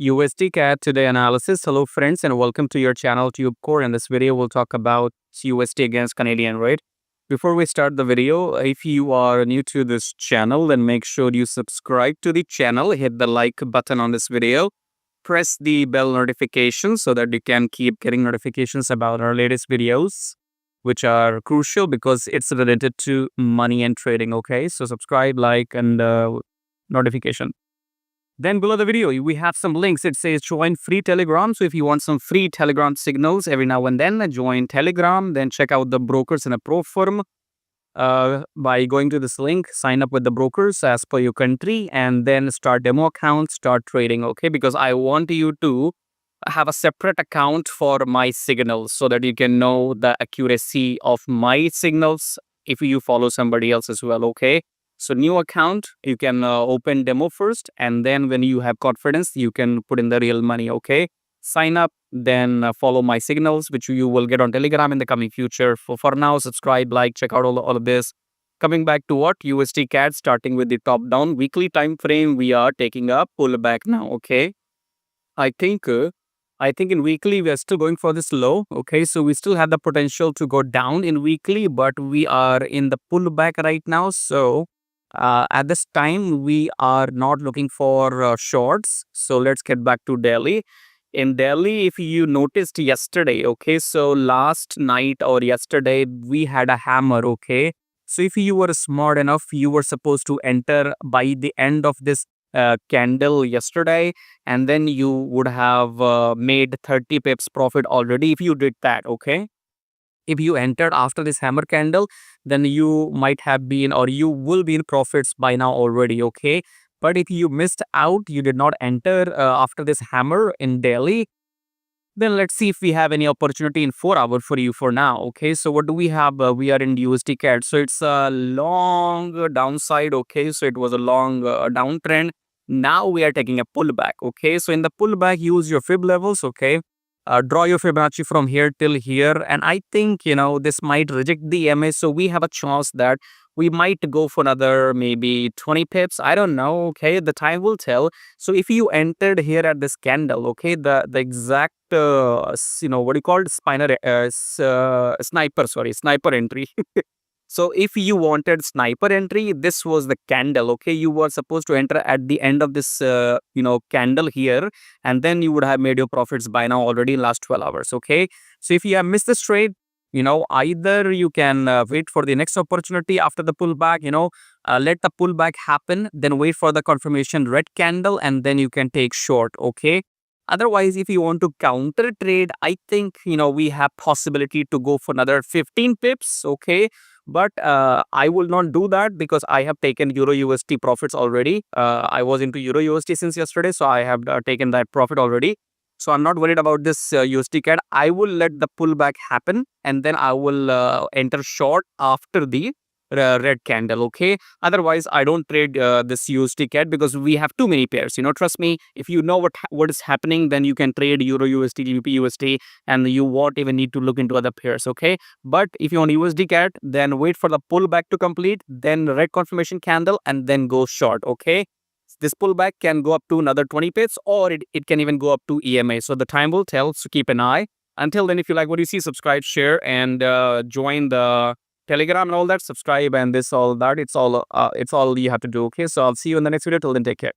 USDCAD today analysis. Hello friends and welcome to your channel TubeCore. In this video we'll talk about USD against Canadian, right? Before we start the video, if you are new to this channel, then make sure you subscribe to the channel, hit the like button on this video, press the bell notification so that you can keep getting notifications about our latest videos, which are crucial because it's related to money and trading, okay? So subscribe, like, and notification. Then below the video, we have some links. It says join free Telegram. So if you want some free Telegram signals every now and then, join Telegram. Then check out the brokers in a pro firm. By going to this link, sign up with the brokers as per your country and then start demo account, start trading, okay? Because I want you to have a separate account for my signals so that you can know the accuracy of my signals if you follow somebody else as well, okay? So new account, you can open demo first, and then when you have confidence, you can put in the real money, okay? Sign up, then follow my signals, which you will get on Telegram in the coming future. For now, subscribe, like, check out all of this. Coming back to what? USDCAD, starting with the top down weekly time frame, we are taking a pullback now, okay? I think in weekly, we are still going for this low, okay? So we still have the potential to go down in weekly, but we are in the pullback right now, so at this time, we are not looking for shorts. So let's get back to Delhi. In Delhi, if you noticed yesterday, okay, so last night or yesterday, we had a hammer, okay? So if you were smart enough, you were supposed to enter by the end of this candle yesterday, and then you would have made 30 pips profit already if you did that, okay? If you entered after this hammer candle, then you might have been or you will be in profits by now already, okay? But if you missed out, you did not enter after this hammer in Delhi, then let's see if we have any opportunity in 4 hours for you for now, okay? So what do we have? We are in USDCAD. So it's a long downside, okay? So it was a long downtrend. Now we are taking a pullback, okay? So in the pullback, use your fib levels, okay? Draw your Fibonacci from here till here, and I think this might reject the EMA, so we have a chance that we might go for another maybe 20 pips. I don't know, okay, the time will tell. So if you entered here at this candle, okay, the exact what do you call it, sniper entry. So if you wanted sniper entry, this was the candle, okay? You were supposed to enter at the end of this, candle here, and then you would have made your profits by now already in last 12 hours, okay? So if you have missed this trade, either you can wait for the next opportunity after the pullback, let the pullback happen, then wait for the confirmation red candle, and then you can take short, okay? Otherwise, if you want to counter trade, I think, we have possibility to go for another 15 pips, okay? But I will not do that because I have taken Euro USD profits already. I was into Euro USD since yesterday, so I have taken that profit already. So I'm not worried about this USD CAD. I will let the pullback happen and then I will enter short after the red candle, okay? Otherwise, I don't trade this USD CAD because we have too many pairs. Trust me, if you know what is happening, then you can trade Euro USD, GBP USD, and you won't even need to look into other pairs, okay? But if you want USD CAD, then wait for the pullback to complete, then red confirmation candle, and then go short, okay? This pullback can go up to another 20 pips or it can even go up to EMA. So the time will tell, so keep an eye. Until then, if you like what you see, subscribe, share, and join the Telegram and all that. Subscribe and this all that. It's all you have to do, okay? So I'll see you in the next video. Till then, take care.